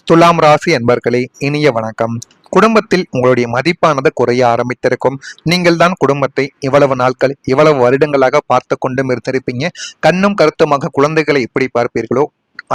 துலாம் ராசி என்பர்களே, இனிய வணக்கம். குடும்பத்தில் உங்களுடைய மதிப்பானது குறைய ஆரம்பித்திருக்கும். நீங்கள் தான் குடும்பத்தை இவ்வளவு நாட்கள் இவ்வளவு வருடங்களாக பார்த்து கொண்டும் இருந்திருப்பீங்க. கண்ணும் கருத்துமாக குழந்தைகளை எப்படி பார்ப்பீர்களோ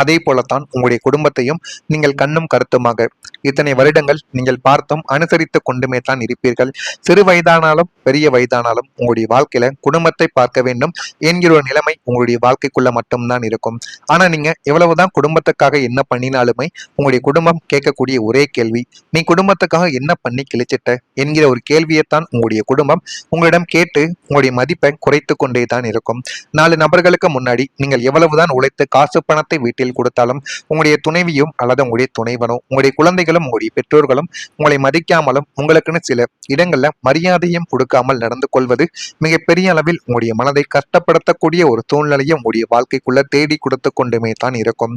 அதே போலத்தான் உங்களுடைய குடும்பத்தையும் நீங்கள் கண்ணும் கருத்துமாக இத்தனை வருடங்கள் நீங்கள் பார்த்தும் அனுசரித்து கொண்டுமே தான் இருப்பீர்கள். சிறு வயதானாலும் பெரிய வயதானாலும் உங்களுடைய வாழ்க்கையில குடும்பத்தை பார்க்க வேண்டும் என்கிற ஒரு நிலைமை உங்களுடைய வாழ்க்கைக்குள்ள மட்டும்தான் இருக்கும். ஆனா நீங்க எவ்வளவுதான் குடும்பத்துக்காக என்ன பண்ணினாலுமே உங்களுடைய குடும்பம் கேட்கக்கூடிய ஒரே கேள்வி, நீ குடும்பத்துக்காக என்ன பண்ணி கிழிச்சிட்ட என்கிற ஒரு கேள்வியைத்தான் உங்களுடைய குடும்பம் உங்களிடம் கேட்டு உங்களுடைய மதிப்பை குறைத்து கொண்டே தான் இருக்கும். 4 நபர்களுக்கு முன்னாடி நீங்கள் எவ்வளவுதான் உழைத்து காசு பணத்தை வீட்டில் கொடுத்தாலும் உங்களுடைய துணைவியும் அல்லது உங்களுடைய துணைவனும் உங்களுடைய குழந்தைகளும் உங்களுடைய பெற்றோர்களும் உங்களை மதிக்காமலும் உங்களுக்குன்னு சில இடங்கள்ல மரியாதையும் கொடுக்காமல் நடந்து கொள்வது மிகப்பெரிய அளவில் உங்களுடைய மனதை கஷ்டப்படுத்தக்கூடிய ஒரு சூழ்நிலையை உங்களுடைய வாழ்க்கைக்குள்ள தேடி கொடுத்து கொண்டுமே தான் இருக்கும்.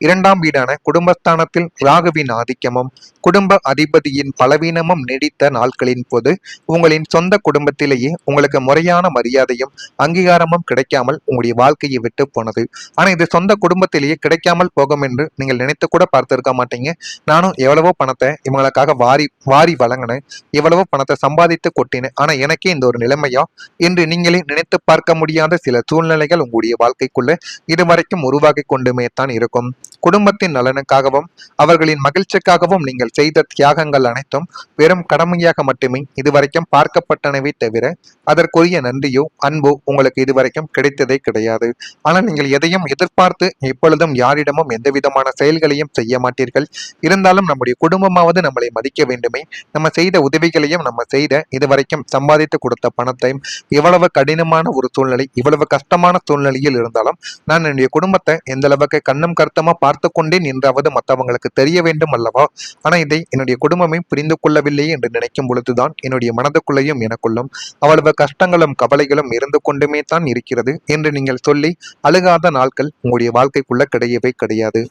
2ஆம் வீடான குடும்பஸ்தானத்தில் ராகுவின் ஆதிக்கமும் குடும்ப அதிபதியின் பலவீனமும் நீடித்த நாட்களின் போது உங்களின் சொந்த குடும்பத்திலேயே உங்களுக்கு முறையான மரியாதையும் அங்கீகாரமும் கிடைக்காமல் உங்களுடைய வாழ்க்கையை விட்டு போனது. ஆனா இது சொந்த குடும்பத்திலேயே கிடைக்காமல் போகும் என்று நீங்கள் நினைத்து கூட பார்த்திருக்க மாட்டீங்க. நானும் எவ்வளவோ பணத்தை இவங்களுக்காக வாரி வாரி வழங்கினேன், எவ்வளவோ பணத்தை சம்பாதித்து கொட்டினேன், ஆனா எனக்கே இந்த ஒரு நிலைமையா என்று நீங்களே நினைத்து பார்க்க முடியாத சில சூழ்நிலைகள் உங்களுடைய வாழ்க்கைக்குள்ள இதுவரைக்கும் உருவாகி கொண்டுமே தான் இருக்கும். குடும்பத்தின் நலனுக்காகவும் அவர்களின் மகிழ்ச்சிக்காகவும் நீங்கள் செய்த தியாகங்கள் அனைத்தும் வெறும் கடமையாக மட்டுமே இதுவரைக்கும் பார்க்கப்பட்டனவே தவிர அதற்குரிய நன்றியோ அன்போ உங்களுக்கு இதுவரைக்கும் கிடைத்ததே கிடையாது. ஆனால் நீங்கள் எதையும் எதிர்பார்த்து எப்பொழுதும் யாரிடமும் எந்த விதமான செயல்களையும் செய்ய மாட்டீர்கள். இருந்தாலும் நம்முடைய குடும்பமாவது நம்மளை மதிக்க வேண்டுமே, நம்ம செய்த உதவிகளையும் நம்ம செய்த இதுவரைக்கும் சம்பாதித்து கொடுத்த பணத்தையும் இவ்வளவு கடினமான ஒரு சூழ்நிலை இவ்வளவு கஷ்டமான சூழ்நிலையில் இருந்தாலும் நான் என்னுடைய குடும்பத்தை எந்த அளவுக்கு கண்ணும் கருத்தமா பார்த்து கொண்டேன் என்றாவது மற்றவங்களுக்கு தெரிய வேண்டும் அல்லவா. ஆனா இதை என்னுடைய குடும்பமே புரிந்து கொள்ளவில்லையே என்று நினைக்கும் பொழுதுதான் என்னுடைய மனதுக்குள்ளேயும் எனக்குள்ளும் அவ்வளவு கஷ்டங்களும் கவலைகளும் இருந்து கொண்டுமே தான் இருக்கிறது என்று நீங்கள் சொல்லி அழுகாத நாட்கள் உங்களுடைய வாழ்க்கைக்குள்ள கிடையவே கிடையாது.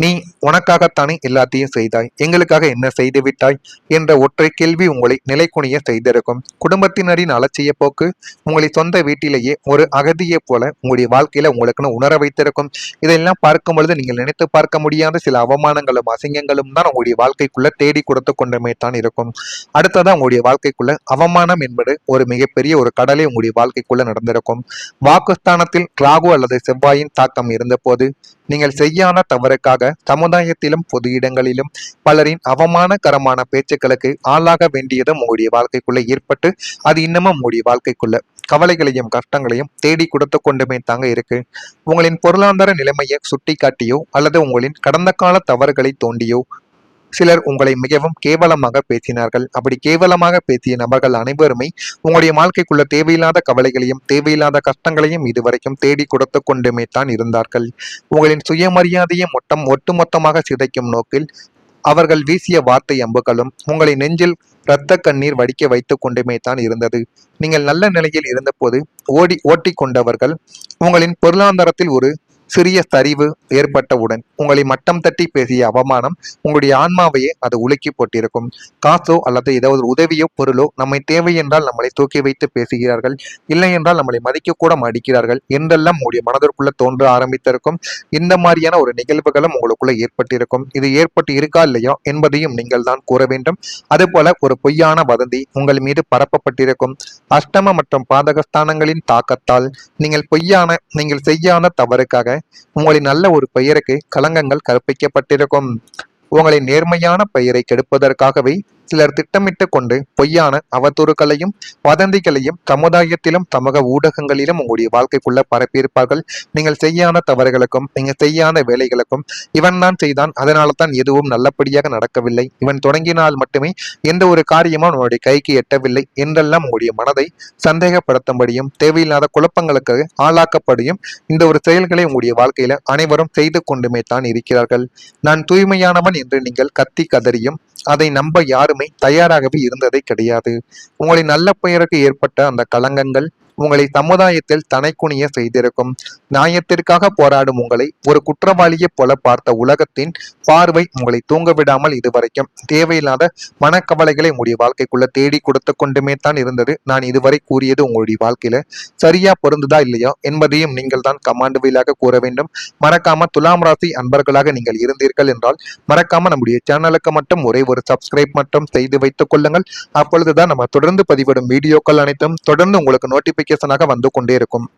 நீ உனக்காகத்தானே எல்லாத்தையும் செய்தாய், எங்களுக்காக என்ன செய்து விட்டாய் என்ற ஒற்றை கேள்வி உங்களை நிலைக்குனிய செய்திருக்கும். குடும்பத்தினரின் அலட்சிய போக்கு உங்களை சொந்த வீட்டிலேயே ஒரு அகதியை போல உங்களுடைய வாழ்க்கையில உங்களுக்குன்னு உணர வைத்திருக்கும். இதெல்லாம் பார்க்கும் பொழுது நீங்கள் நினைத்து பார்க்க முடியாத சில அவமானங்களும் அசிங்கங்களும் தான் உங்களுடைய வாழ்க்கைக்குள்ள தேடி கொடுத்து கொண்டுமே தான் இருக்கும். அடுத்ததான் உங்களுடைய வாழ்க்கைக்குள்ள அவமானம் என்பது ஒரு மிகப்பெரிய ஒரு கடலை உங்களுடைய வாழ்க்கைக்குள்ள நடந்திருக்கும். வாக்குஸ்தானத்தில் ராகு அல்லது செவ்வாயின் தாக்கம் இருந்த போது நீங்கள் செய்யாத தவறுக்காக சமுதாயத்திலும் பொது இடங்களிலும் பலரின் அவமானகரமான பேச்சுக்களுக்கு ஆளாக வேண்டியதும் உங்களுடைய வாழ்க்கைக்குள்ள ஏற்பட்டு அது இன்னமும் உங்களுடைய வாழ்க்கைக்குள்ள கவலைகளையும் கஷ்டங்களையும் தேடி கொடுத்து கொண்டுமே தாங்க இருக்கு. உங்களின் பொருளாதார நிலைமையை சுட்டி காட்டியோ அல்லது உங்களின் கடந்த கால தவறுகளை தோண்டியோ சிலர் உங்களை மிகவும் கேவலமாக பேசினார்கள். அப்படி கேவலமாக பேசிய நபர்கள் அனைவருமே உங்களுடைய வாழ்க்கைக்குள்ள தேவையில்லாத கவலைகளையும் தேவையில்லாத கஷ்டங்களையும் இதுவரைக்கும் தேடி கொடுத்து கொண்டுமே தான் இருந்தார்கள். உங்களின் சுயமரியாதையை ஒட்டுமொத்தமாக சிதைக்கும் நோக்கில் அவர்கள் வீசிய வார்த்தை அம்புகளும் உங்களை நெஞ்சில் இரத்த கண்ணீர் வடிக்க வைத்துக் கொண்டுமே தான் இருந்தது. நீங்கள் நல்ல நிலையில் இருந்தபோது ஓட்டி கொண்டவர்கள் உங்களின் பொருளாதாரத்தில் ஒரு சிறிய சரிவு ஏற்பட்டவுடன் உங்களை மட்டம் தட்டி பேசிய அவமானம் உங்களுடைய ஆன்மாவையே அது உலுக்கி போட்டிருக்கும். காசோ அல்லது ஏதாவது உதவியோ பொருளோ நம்மை தேவை என்றால் நம்மளை தூக்கி வைத்து பேசுகிறார்கள், இல்லை என்றால் நம்மளை மதிக்க கூட மடிக்கிறார்கள் என்றெல்லாம் உங்களுடைய மனதிற்குள்ள தோன்ற ஆரம்பித்திருக்கும். இந்த மாதிரியான ஒரு நிகழ்வுகளும் உங்களுக்குள்ள ஏற்பட்டிருக்கும். இது ஏற்பட்டு இருக்கா இல்லையா என்பதையும் நீங்கள் தான் கூற வேண்டும். அதுபோல ஒரு பொய்யான வதந்தி உங்கள் மீது பரப்பப்பட்டிருக்கும். அஷ்டம மற்றும் பாதகஸ்தானங்களின் தாக்கத்தால் நீங்கள் செய்யாத தவறுக்காக உங்களின் நல்ல ஒரு பெயருக்கு களங்கங்கள் கற்பிக்கப்பட்டிருக்கும். உங்களின் நேர்மையான பெயரை கெடுப்பதற்காகவே சிலர் திட்டமிட்டு கொண்டு பொய்யான அவதூறுகளையும் வதந்திகளையும் சமுதாயத்திலும் சமூக ஊடகங்களிலும் உங்களுடைய வாழ்க்கைக்குள்ள பரப்பியிருப்பார்கள். நீங்கள் செய்யாத தவறுகளுக்கும் நீங்கள் செய்யாத வேலைகளுக்கும் இவன் தான் செய்தான், அதனால தான் எதுவும் நல்லபடியாக நடக்கவில்லை, இவன் தொடங்கினால் மட்டுமே எந்த ஒரு காரியமும் நம்முடைய கைக்கு எட்டவில்லை என்றெல்லாம் உங்களுடைய மனதை சந்தேகப்படுத்தும்படியும் தேவையில்லாத குழப்பங்களுக்கு ஆளாக்கப்படியும் இந்த ஒரு செயல்களை உங்களுடைய வாழ்க்கையில அனைவரும் செய்து கொண்டுமே தான் இருக்கிறார்கள். நான் தூய்மையானவன் என்று நீங்கள் கத்தி கதறியும் அதை நம்ப யாருமே தயாராகவே இருந்ததே கிடையாது. உங்களின் நல்ல பெயருக்கு ஏற்பட்ட அந்த களங்கங்கள் உங்களை சமுதாயத்தில் தனைக்குனிய செய்திருக்கும். நியாயத்திற்காக போராடும் உங்களை ஒரு குற்றவாளியைப் போல பார்த்த உலகத்தின் பார்வை உங்களை தூங்க விடாமல் இதுவரைக்கும் தேவையில்லாத மனக்கவலைகளை உங்களுடைய வாழ்க்கைக்குள்ள தேடி கொடுத்து கொண்டுமே தான் இருந்தது. நான் இதுவரை கூறியது உங்களுடைய வாழ்க்கையில சரியா பொருந்துதா இல்லையா என்பதையும் நீங்கள் தான் கமாண்ட் வாயிலாக கூற வேண்டும். மறக்காம துலாம் ராசி அன்பர்களாக நீங்கள் இருந்தீர்கள் என்றால் மறக்காம நம்முடைய சேனலுக்கு மட்டும் ஒரே ஒரு சப்ஸ்கிரைப் மட்டும் செய்து வைத்துக் கொள்ளுங்கள். அப்பொழுதுதான் நம்ம தொடர்ந்து பதிவிடும் வீடியோக்கள் அனைத்தும் தொடர்ந்து உங்களுக்கு நோட்டிபிகேஷனாக வந்து கொண்டே இருக்கும்.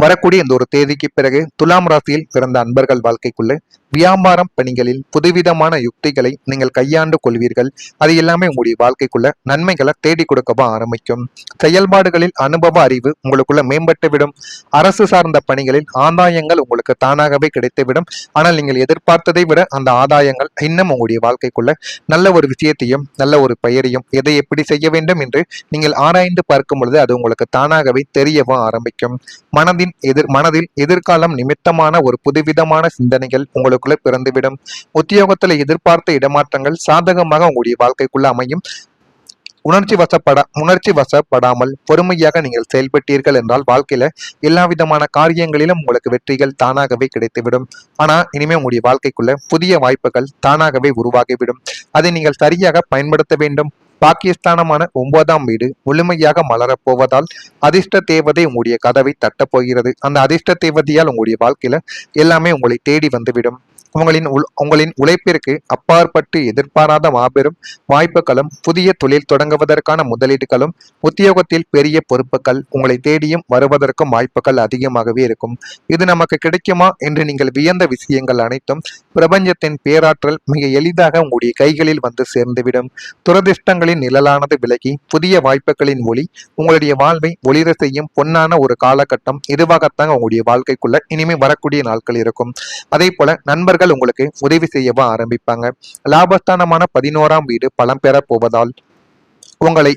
வரக்கூடிய இந்த ஒரு தேதிக்கு பிறகு துலாம் ராசியில் பிறந்த அன்பர்கள் வாழ்க்கைக்குள்ள வியாபாரம் பணிகளில் புதுவிதமான யுக்திகளை நீங்கள் கையாண்டு கொள்வீர்கள். அது எல்லாமே உங்களுடைய வாழ்க்கைக்குள்ள நன்மைகளை தேடி கொடுக்கவா ஆரம்பிக்கும். செயல்பாடுகளில் அனுபவ அறிவு உங்களுக்குள்ள மேம்பட்டு விடும். அரசு சார்ந்த பணிகளில் ஆதாயங்கள் உங்களுக்கு தானாகவே கிடைத்துவிடும். ஆனால் நீங்கள் எதிர்பார்த்ததை விட அந்த ஆதாயங்கள் இன்னும் உங்களுடைய வாழ்க்கைக்குள்ள நல்ல ஒரு விஷயத்தையும் நல்ல ஒரு பெயரையும் எதை எப்படி செய்ய வேண்டும் என்று நீங்கள் ஆராய்ந்து பார்க்கும் பொழுது அது உங்களுக்கு தானாகவே தெரியவும் ஆரம்பிக்கும். மனதில் எதிர்காலம் நிமித்தமான ஒரு புதுவிதமான சிந்தனைகள் உங்களுக்குள்ள பிறந்துவிடும். உத்தியோகத்தில் எதிர்பார்த்த இடமாற்றங்கள் சாதகமாக உங்களுடைய வாழ்க்கைக்குள்ள அமையும். உணர்ச்சி வசப்படாமல் பொறுமையாக நீங்கள் செயல்பட்டீர்கள் என்றால் வாழ்க்கையில எல்லா விதமான காரியங்களிலும் உங்களுக்கு வெற்றிகள் தானாகவே கிடைத்துவிடும். ஆனா இனிமே உங்களுடைய வாழ்க்கைக்குள்ள புதிய வாய்ப்புகள் தானாகவே உருவாகிவிடும். அதை நீங்கள் சரியாக பயன்படுத்த வேண்டும். பாகிஸ்தானமான 9ஆம் வீடு முழுமையாக மலரப் போவதால் அதிர்ஷ்ட தேவதை உங்களுடைய கதவை தட்டப் போகிறது. அந்த அதிர்ஷ்ட தேவதையால் உங்களுடைய வாழ்க்கையில எல்லாமே உங்களை தேடி வந்துவிடும். உங்களின் உழைப்பிற்கு அப்பாற்பட்டு எதிர்பாராத மாபெரும் வாய்ப்புகளும் புதிய தொழில் தொடங்குவதற்கான முதலீடுகளும் உத்தியோகத்தில் பெரிய பொறுப்புகள் உங்களை தேடியும் வருவதற்கும் வாய்ப்புகள் அதிகமாகவே இருக்கும். இது நமக்கு கிடைக்குமா என்று நீங்கள் வியந்த விஷயங்கள் அனைத்தும் பிரபஞ்சத்தின் பேராற்றல் மிக எளிதாக உங்களுடைய கைகளில் வந்து சேர்ந்துவிடும். துரதிர்ஷ்டங்களின் நிழலானது விலகி புதிய வாய்ப்புகளின் ஒளி உங்களுடைய வாழ்வை ஒளிர செய்யும் பொன்னான ஒரு காலகட்டம் இதுவாகத்தான் உங்களுடைய வாழ்க்கைக்குள்ள இனிமே வரக்கூடிய நாட்கள் இருக்கும். அதே போல நண்பர்கள் உங்களுக்கு உதவி செய்யவும் ஆரம்பிப்பாங்க. லாபஸ்தானமான 11ஆம் வீடு பலம் பெற போவதால் உங்களை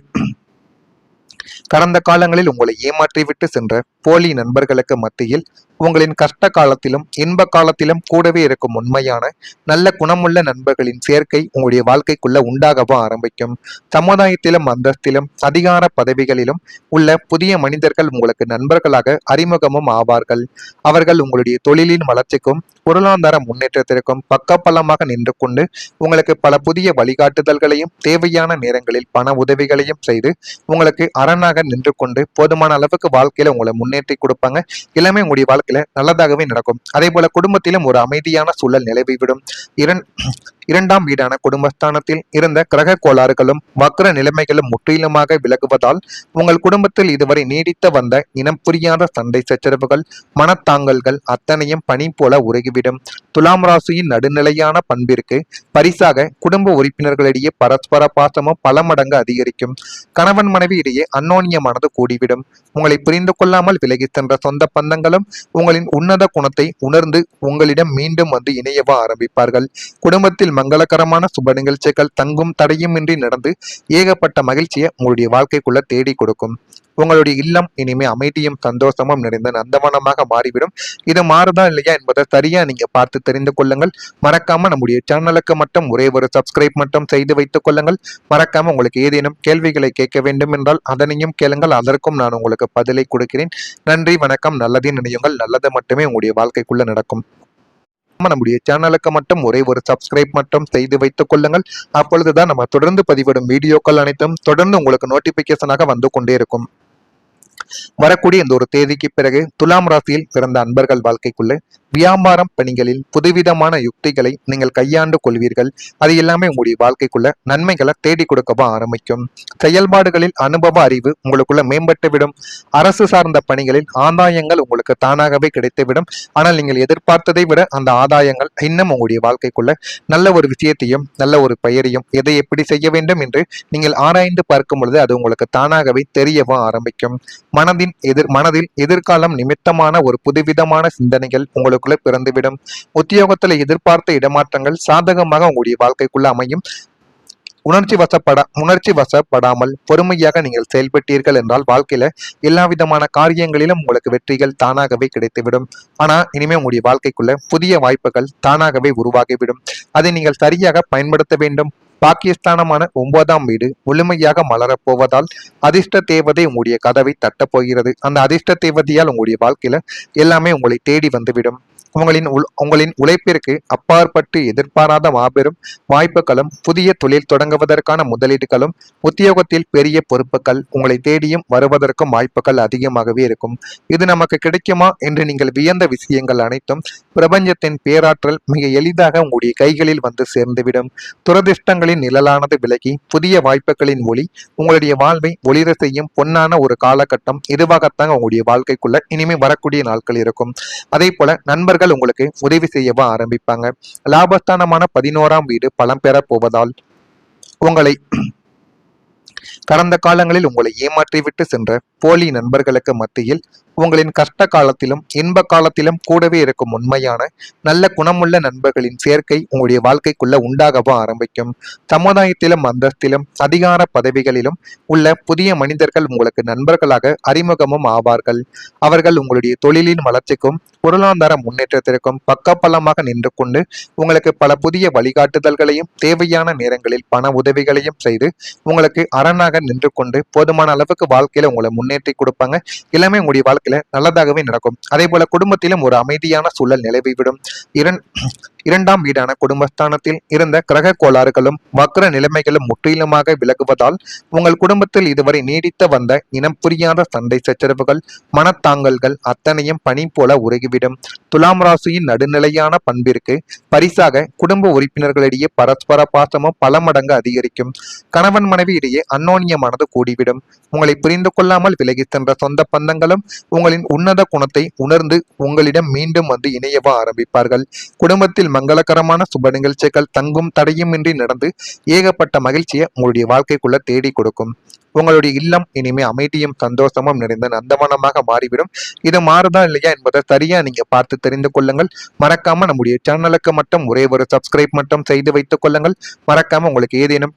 கடந்த காலங்களில் உங்களை ஏமாற்றிவிட்டு சென்ற போலி நண்பர்களுக்கு மத்தியில் உங்களின் கஷ்ட காலத்திலும் இன்ப காலத்திலும் கூடவே இருக்கும் உண்மையான நல்ல குணமுள்ள நண்பர்களின் சேர்க்கை உங்களுடைய வாழ்க்கைக்குள்ள உண்டாகவும் ஆரம்பிக்கும். சமுதாயத்திலும் அந்தஸ்திலும் அதிகார பதவிகளிலும் உள்ள புதிய மனிதர்கள் உங்களுக்கு நண்பர்களாக அறிமுகமும் ஆவார்கள். அவர்கள் உங்களுடைய தொழிலின் வளர்ச்சிக்கும் பொருளாதார முன்னேற்றத்திற்கும் பக்கபலமாக நின்று கொண்டு உங்களுக்கு பல புதிய வழிகாட்டுதல்களையும் தேவையான நேரங்களில் பண உதவிகளையும் செய்து உங்களுக்கு அரணாக நின்று கொண்டு போதுமான அளவுக்கு வாழ்க்கையில உங்களை முன்னேற்றி கொடுப்பாங்க. எல்லாமே உங்களுடைய வாழ்க்கையில நல்லதாகவே நடக்கும். அதே போல குடும்பத்திலும் ஒரு அமைதியான சூழல் நிலவிவிடும். இரண்டாம் வீடான குடும்பஸ்தானத்தில் இருந்த கிரக கோளாறுகளும் வக்ர நிலைமைகளும் முற்றிலுமாக விலகுவதால் உங்கள் குடும்பத்தில் இதுவரை நீடித்த வந்த இனம் புரியாத சண்டை சச்சரவுகள் மனத்தாங்கல்கள் அத்தனையும் பனி போல உருகிவிடும். துலாம் ராசியின் நடுநிலையான பண்பிற்கு பரிசாக குடும்ப உறுப்பினர்களிடையே பரஸ்பர பாசமும் பல மடங்கு அதிகரிக்கும். கணவன் மனைவி இடையே அந்யோன்யமானது கூடிவிடும். உங்களை புரிந்து கொள்ளாமல் விலகி சென்ற சொந்த பந்தங்களும் உங்களின் உன்னத குணத்தை உணர்ந்து உங்களிடம் மீண்டும் வந்து இணையவா ஆரம்பிப்பார்கள். குடும்பத்தில் மங்களகரமான சுப நிகழ்ச்சிகள் தங்கும் தடையுமின்றி நடந்து ஏகப்பட்ட மகிழ்ச்சியை உங்களுடைய வாழ்க்கைக்குள்ள தேடி கொடுக்கும். உங்களுடைய இல்லம் இனிமே அமைதியும் சந்தோஷமும் நிறைந்த நந்தவனமாக மாறிவிடும். இது மாறுதா இல்லையா என்பதை சரியா நீங்க பார்த்து தெரிந்து கொள்ளுங்கள். மறக்காம நம்முடைய சேனலுக்கு மட்டும் ஒரே ஒரு சப்ஸ்கிரைப் மட்டும் செய்து வைத்துக் கொள்ளுங்கள். மறக்காம உங்களுக்கு ஏதேனும் கேள்விகளை கேட்க வேண்டும் என்றால் அதனையும் கேளுங்கள். அதற்கும் நான் உங்களுக்கு பதிலை கொடுக்கிறேன். நன்றி, வணக்கம். நல்லதே நினையுங்கள். நல்லது மட்டுமே உங்களுடைய வாழ்க்கைக்குள்ள நடக்கும். நம்முடைய சேனலுக்கு மட்டும் ஒரே ஒரு சப்ஸ்கிரைப் மட்டும் செய்து வைத்துக் கொள்ளுங்கள். அப்பொழுதுதான் நம்ம தொடர்ந்து பதிவிடும் வீடியோக்கள் அனைத்தும் தொடர்ந்து உங்களுக்கு நோட்டிபிகேஷனாக வந்து கொண்டே இருக்கும். வரக்கூடிய இந்த ஒரு தேதிக்கு பிறகு துலாம் ராசியில் பிறந்த அன்பர்கள் வாழ்க்கைக்குள்ள வியாபாரம் பணிகளில் புதுவிதமான யுக்திகளை நீங்கள் கையாண்டு கொள்வீர்கள். அது எல்லாமே உங்களுடைய வாழ்க்கைக்குள்ள நன்மைகளை தேடி கொடுக்கவும் ஆரம்பிக்கும். செயல்பாடுகளில் அனுபவ அறிவு உங்களுக்குள்ள மேம்பட்டுவிடும். அரசு சார்ந்த பணிகளில் ஆதாயங்கள் உங்களுக்கு தானாகவே கிடைத்துவிடும். ஆனால் நீங்கள் எதிர்பார்த்ததை விட அந்த ஆதாயங்கள் இன்னும் உங்களுடைய வாழ்க்கைக்குள்ள நல்ல ஒரு விஷயத்தையும் நல்ல ஒரு பெயரையும் எதை எப்படி செய்ய வேண்டும் என்று நீங்கள் ஆராய்ந்து பார்க்கும் பொழுது அது உங்களுக்கு தானாகவே தெரியவும் ஆரம்பிக்கும். மனதில் எதிர்காலம் நிமித்தமான ஒரு புதுவிதமான சிந்தனைகள் உங்களுக்குள்ள பிறந்துவிடும். உத்தியோகத்தில் எதிர்பார்த்த இடமாற்றங்கள் சாதகமாக உங்களுடைய வாழ்க்கைக்குள்ள அமையும். உணர்ச்சி வசப்படாமல் பொறுமையாக நீங்கள் செயல்பட்டீர்கள் என்றால் வாழ்க்கையில எல்லா விதமான காரியங்களிலும் உங்களுக்கு வெற்றிகள் தானாகவே கிடைத்துவிடும். ஆனா இனிமே உங்களுடைய வாழ்க்கைக்குள்ள புதிய வாய்ப்புகள் தானாகவே உருவாகிவிடும். அதை நீங்கள் சரியாக பயன்படுத்த வேண்டும். பாக்கியஸ்தானமான 9ஆம் வீடு முழுமையாக மலரப்போவதால் அதிர்ஷ்ட தேவதை உங்களுடைய கதவை தட்டப் போகிறது. அந்த அதிர்ஷ்ட தேவதையால் உங்களுடைய வாழ்க்கையில எல்லாமே உங்களை தேடி வந்துவிடும். உங்களின் உழைப்பிற்கு அப்பாற்பட்டு எதிர்பாராத மாபெரும் வாய்ப்புகளும், புதிய தொழில் தொடங்குவதற்கான முதலீடுகளும், உத்தியோகத்தில் பெரிய பொறுப்புகள் உங்களை தேடியும் வருவதற்கும் வாய்ப்புகள் அதிகமாகவே இருக்கும். இது நமக்கு கிடைக்குமா என்று நீங்கள் வியந்த விஷயங்கள் அனைத்தும் பிரபஞ்சத்தின் பேராற்றல் மிக எளிதாக உங்களுடைய கைகளில் வந்து சேர்ந்துவிடும். துரதிர்ஷ்டங்களின் நிழலானது விலகி புதிய வாய்ப்புகளின் ஒளி உங்களுடைய வாழ்வை ஒளிர செய்யும் பொன்னான ஒரு காலகட்டம் இதுவாகத்தான் உங்களுடைய வாழ்க்கைக்குள்ள இனிமே வரக்கூடிய நாட்கள் இருக்கும். அதே போல நண்பர்கள் உங்களுக்கு உதவி செய்யவும் ஆரம்பிப்பாங்க. லாபஸ்தானமான 11ஆம் வீடு பலம் பெற போவதால் உங்களை கடந்த காலங்களில் உங்களை ஏமாற்றிவிட்டு சென்ற போலி நண்பர்களுக்கு மத்தியில் உங்களின் கஷ்ட காலத்திலும் இன்ப காலத்திலும் கூடவே இருக்கும் உண்மையான நல்ல குணமுள்ள நண்பர்களின் சேர்க்கை உங்களுடைய வாழ்க்கைக்குள்ள உண்டாகவும் ஆரம்பிக்கும். சமுதாயத்திலும் அந்தஸ்திலும் அதிகார பதவிகளிலும் உள்ள புதிய மனிதர்கள் உங்களுக்கு நண்பர்களாக அறிமுகமும் ஆவார்கள். அவர்கள் உங்களுடைய தொழிலின் வளர்ச்சிக்கும் பொருளாதார முன்னேற்றத்திற்கும் பக்கபலமாக நின்று கொண்டு உங்களுக்கு பல புதிய வழிகாட்டுதல்களையும் தேவையான நேரங்களில் பண உதவிகளையும் செய்து உங்களுக்கு அரணாக நின்று கொண்டு போதுமான அளவுக்கு வாழ்க்கையில உங்களை முன்னேற்றி கொடுப்பாங்க. எல்லாமே உங்களுடைய வாழ்க்கையில நல்லதாகவே நடக்கும். அதே போல குடும்பத்திலும் ஒரு அமைதியான சூழல் நிலவிவிடும். 2ஆம் வீடான குடும்பஸ்தானத்தில் இருந்த கிரக கோளாறுகளும் வக்ர நிலைமைகளும் முற்றிலுமாக விலகுவதால் உங்கள் குடும்பத்தில் இதுவரை நீடித்த வந்த இனம் புரியாத சண்டை சச்சரவுகள், மனத்தாங்கல்கள் அத்தனையும் பனி போல உருகிவிடும். துலாம் ராசியின் நடுநிலையான பண்பிற்கு பரிசாக குடும்ப உறுப்பினர்களிடையே பரஸ்பர பாசமும் பல மடங்கு அதிகரிக்கும். கணவன் மனைவி இடையே அந்யோன்யமானது கூடிவிடும். உங்களை புரிந்து கொள்ளாமல் விலகி சென்ற சொந்த பந்தங்களும் உங்களின் உன்னத குணத்தை உணர்ந்து உங்களிடம் மீண்டும் வந்து இணையவா ஆரம்பிப்பார்கள். குடும்பத்தில் மங்களகரமான சுப நிகழ்ச்சிகள் தங்கும் தடையுமின்றி நடந்து ஏகப்பட்ட மகிழ்ச்சியை உங்களுடைய வாழ்க்கைக்குள்ள தேடி கொடுக்கும். உங்களுடைய இல்லம் இனிமே அமைதியும் சந்தோஷமும் நிறைந்த நந்தவனமாக மாறிவிடும். இது மாறுதா இல்லையா என்பதை சரியா நீங்க பார்த்து தெரிந்து கொள்ளுங்கள். மறக்காம நம்முடைய சேனலுக்கு மட்டும் ஒரே ஒரு சப்ஸ்கிரைப் மட்டும் செய்து வைத்துக் கொள்ளுங்கள். மறக்காம உங்களுக்கு ஏதேனும்